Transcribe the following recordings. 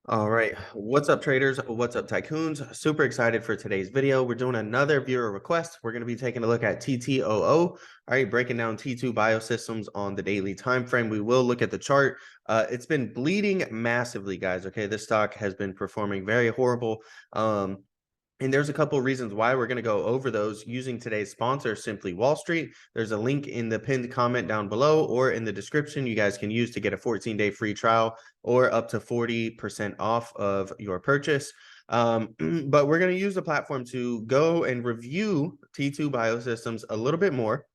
All right, what's up traders? What's up tycoons? Super excited for today's video. We're doing another viewer request. We're going to be taking a look at TTOO. All right, breaking down T2 Biosystems on the daily time frame. We will look at the chart. It's been bleeding massively, guys. Okay, this stock has been performing very horrible. And there's a couple of reasons why we're going to go over those using today's sponsor, Simply Wall Street. There's a link in the pinned comment down below or in the description you guys can use to get a 14-day free trial or up to 40% off of your purchase. But we're going to use the platform to go and review T2 Biosystems a little bit more.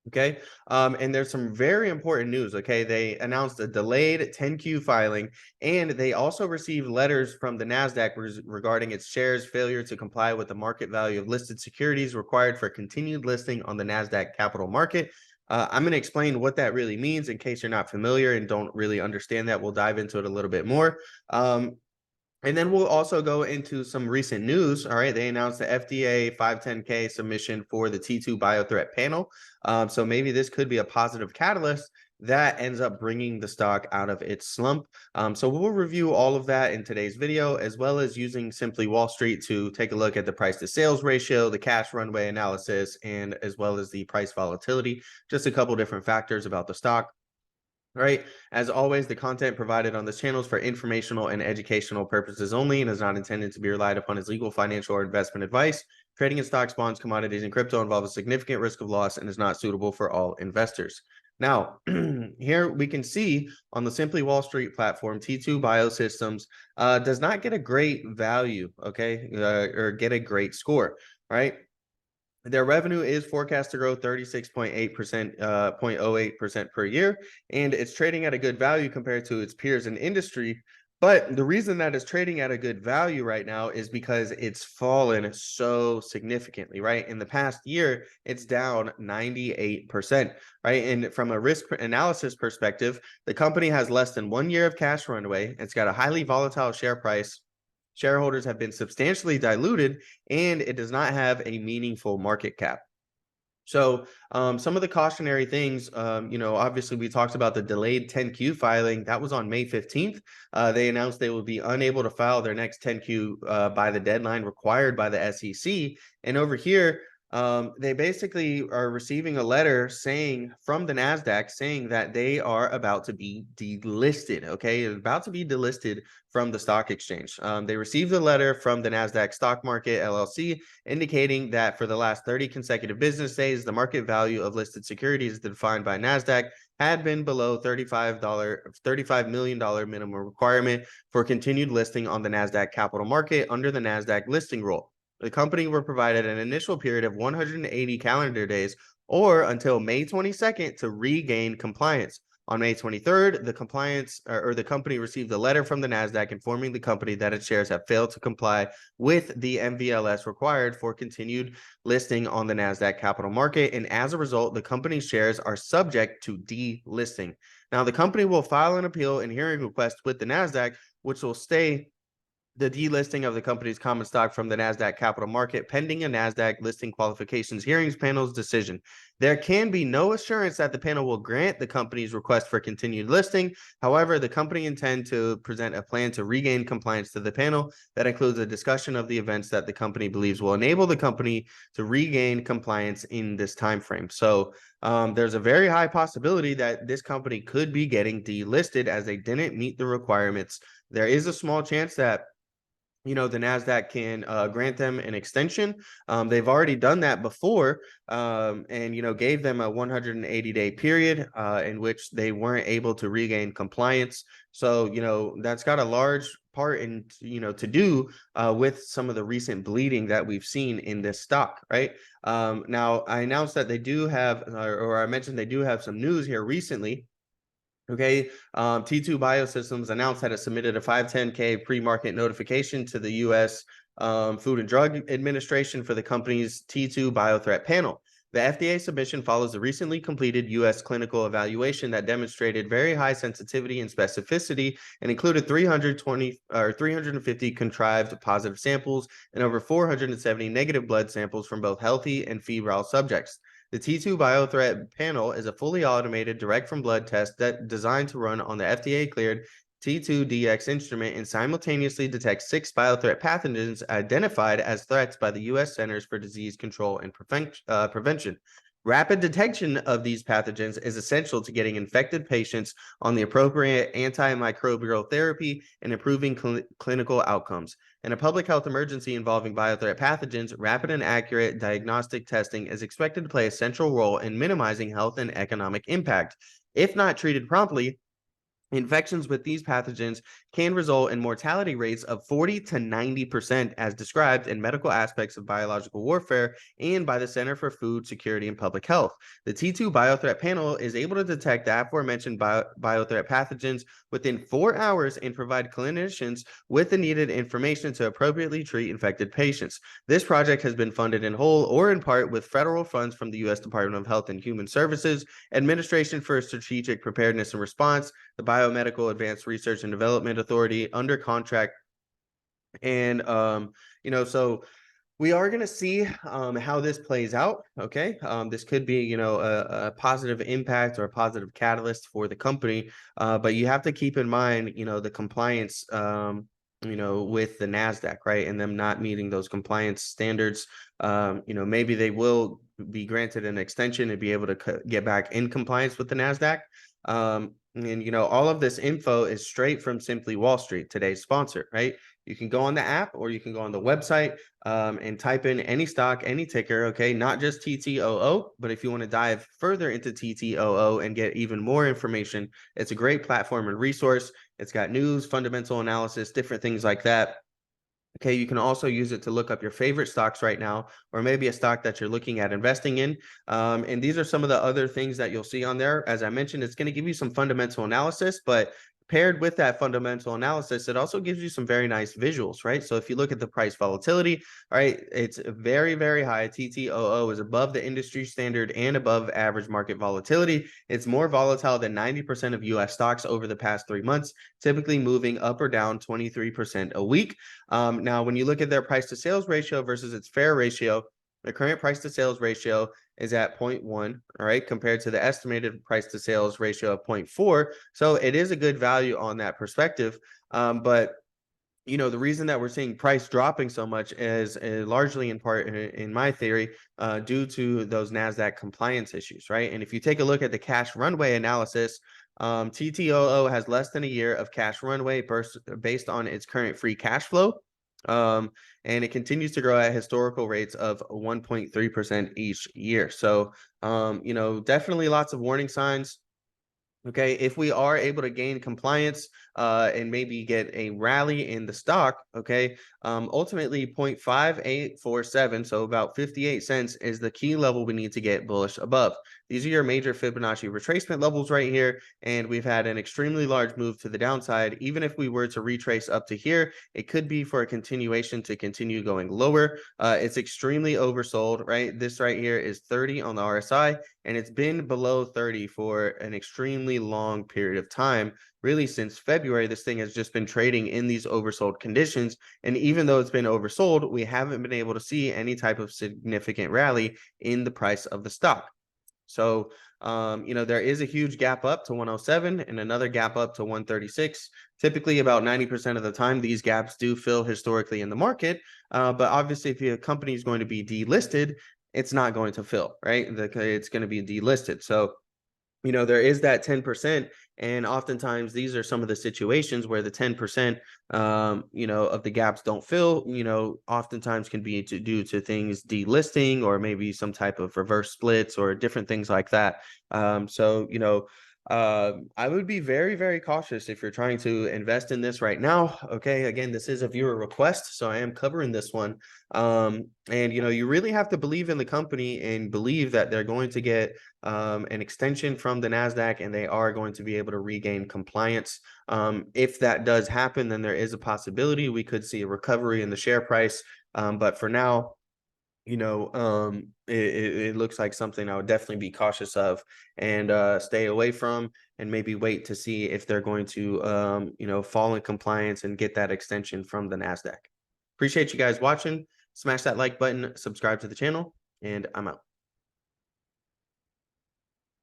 Okay. And there's some very important news. Okay. They announced a delayed 10Q filing, and they also received letters from the NASDAQ regarding its shares' failure to comply with the market value of listed securities required for continued listing on the NASDAQ capital market. I'm going to explain what that really means in case you're not familiar and don't really understand that. We'll dive into it a little bit more. And then we'll also go into some recent news. All right. They announced the FDA 510K submission for the T2 Biothreat panel. So maybe this could be a positive catalyst that ends up bringing the stock out of its slump. So we'll review all of that in today's video, as well as using Simply Wall Street to take a look at the price to sales ratio, the cash runway analysis, and as well as the price volatility, just a couple different factors about the stock. All right. As always, the content provided on this channel is for informational and educational purposes only and is not intended to be relied upon as legal, financial, or investment advice. Trading in stocks, bonds, commodities, and crypto involves a significant risk of loss and is not suitable for all investors. Now, here we can see on the Simply Wall Street platform, T2 Biosystems does not get a great value, okay, or get a great score, right? Their revenue is forecast to grow 36.8%, 0.08% per year, and it's trading at a good value compared to its peers in industry. But the reason that it's trading at a good value right now is because it's fallen so significantly, right? In the past year, it's down 98%, right? And from a risk analysis perspective, the company has less than 1 year of cash runway. It's got a highly volatile share price. Shareholders have been substantially diluted, and it does not have a meaningful market cap. So some of the cautionary things, obviously we talked about the delayed 10Q filing. That was on May 15th. They announced they will be unable to file their next 10Q by the deadline required by the SEC. And over here, they basically are receiving a letter saying from the NASDAQ saying that they are about to be delisted. Okay, about to be delisted from the stock exchange. They received a letter from the NASDAQ Stock Market LLC indicating that for the last 30 consecutive business days, the market value of listed securities defined by NASDAQ had been below $35 million minimum requirement for continued listing on the NASDAQ capital market under the NASDAQ listing rule. The company were provided an initial period of 180 calendar days or until May 22nd to regain compliance. On May 23rd, the company received a letter from the NASDAQ informing the company that its shares have failed to comply with the MVLS required for continued listing on the NASDAQ capital market. And as a result, the company's shares are subject to delisting. Now, the company will file an appeal and hearing request with the NASDAQ, which will stay the delisting of the company's common stock from the NASDAQ capital market pending a NASDAQ listing qualifications hearings panel's decision. There can be no assurance that the panel will grant the company's request for continued listing. However, the company intends to present a plan to regain compliance to the panel that includes a discussion of the events that the company believes will enable the company to regain compliance in this time frame. So there's a very high possibility that this company could be getting delisted as they didn't meet the requirements. There is a small chance that the NASDAQ can grant them an extension. They've already done that before and, gave them a 180-day period in which they weren't able to regain compliance. So, that's got a large part in, to do with some of the recent bleeding that we've seen in this stock, right? Now, I announced that they do have, or I mentioned they do have some news here recently. Okay, T2 Biosystems announced that it submitted a 510K pre-market notification to the U.S. Food and Drug Administration for the company's T2 Biothreat panel. The FDA submission follows the recently completed U.S. clinical evaluation that demonstrated very high sensitivity and specificity and included 350 contrived positive samples and over 470 negative blood samples from both healthy and febrile subjects. The T2 Biothreat panel is a fully automated direct from blood test that designed to run on the FDA cleared T2DX instrument and simultaneously detect 6 biothreat pathogens identified as threats by the U.S. Centers for Disease Control and Prevention. Rapid detection of these pathogens is essential to getting infected patients on the appropriate antimicrobial therapy and improving clinical outcomes. In a public health emergency involving biothreat pathogens, rapid and accurate diagnostic testing is expected to play a central role in minimizing health and economic impact. If not treated promptly, infections with these pathogens can result in mortality rates of 40 to 90%, as described in Medical Aspects of Biological Warfare and by the Center for Food Security and Public Health. The T2 Biothreat Panel is able to detect the aforementioned biothreat pathogens within 4 hours and provide clinicians with the needed information to appropriately treat infected patients. This project has been funded in whole or in part with federal funds from the U.S. Department of Health and Human Services, Administration for Strategic Preparedness and Response, the Biomedical Advanced Research and Development Authority, under contract. And so we are going to see how this plays out. Okay, this could be a positive impact or a positive catalyst for the company, but you have to keep in mind the compliance with the NASDAQ, right, and them not meeting those compliance standards. Maybe they will be granted an extension and be able to get back in compliance with the NASDAQ. And all of this info is straight from Simply Wall Street, today's sponsor, right? You can go on the app or you can go on the website and type in any stock, any ticker, okay? Not just TTOO, but if you want to dive further into TTOO and get even more information, it's a great platform and resource. It's got news, fundamental analysis, different things like that. Okay, you can also use it to look up your favorite stocks right now, or maybe a stock that you're looking at investing in. And these are some of the other things that you'll see on there. As I mentioned, it's going to give you some fundamental analysis, but paired with that fundamental analysis, it also gives you some very nice visuals, right? So if you look at the price volatility, all right, it's very, very high. TTOO is above the industry standard and above average market volatility. It's more volatile than 90% of US stocks over the past 3 months, typically moving up or down 23% a week. Now, when you look at their price to sales ratio versus its fair ratio, the current price to sales ratio is at 0.1, all right, compared to the estimated price to sales ratio of 0.4. So it is a good value on that perspective. But the reason that we're seeing price dropping so much is largely in part, in my theory, due to those NASDAQ compliance issues, right? And if you take a look at the cash runway analysis, TTOO has less than a year of cash runway based on its current free cash flow. And it continues to grow at historical rates of 1.3% each year. So, definitely lots of warning signs. Okay, if we are able to gain compliance and maybe get a rally in the stock, okay, ultimately 0.5847, so about 58 cents is the key level we need to get bullish above. These are your major Fibonacci retracement levels right here, and we've had an extremely large move to the downside. Even if we were to retrace up to here, it could be for a continuation to continue going lower. It's extremely oversold, right? This right here is 30 on the RSI, and it's been below 30 for an extremely long period of time. Really, since February, this thing has just been trading in these oversold conditions. And even though it's been oversold, we haven't been able to see any type of significant rally in the price of the stock. So, there is a huge gap up to 107 and another gap up to 136. Typically, about 90% of the time, these gaps do fill historically in the market. But obviously, if your company is going to be delisted, it's not going to fill, right? It's going to be delisted. So, there is that 10%. And oftentimes these are some of the situations where the 10%, of the gaps don't fill, oftentimes can be due to things delisting or maybe some type of reverse splits or different things like that. I would be very, very cautious if you're trying to invest in this right now. Okay, again, this is a viewer request, so I am covering this one. And you really have to believe in the company and believe that they're going to get an extension from the NASDAQ and they are going to be able to regain compliance. If that does happen, then there is a possibility we could see a recovery in the share price. But for now, it looks like something I would definitely be cautious of and stay away from, and maybe wait to see if they're going to, fall in compliance and get that extension from the NASDAQ. Appreciate you guys watching. Smash that like button, subscribe to the channel, and I'm out.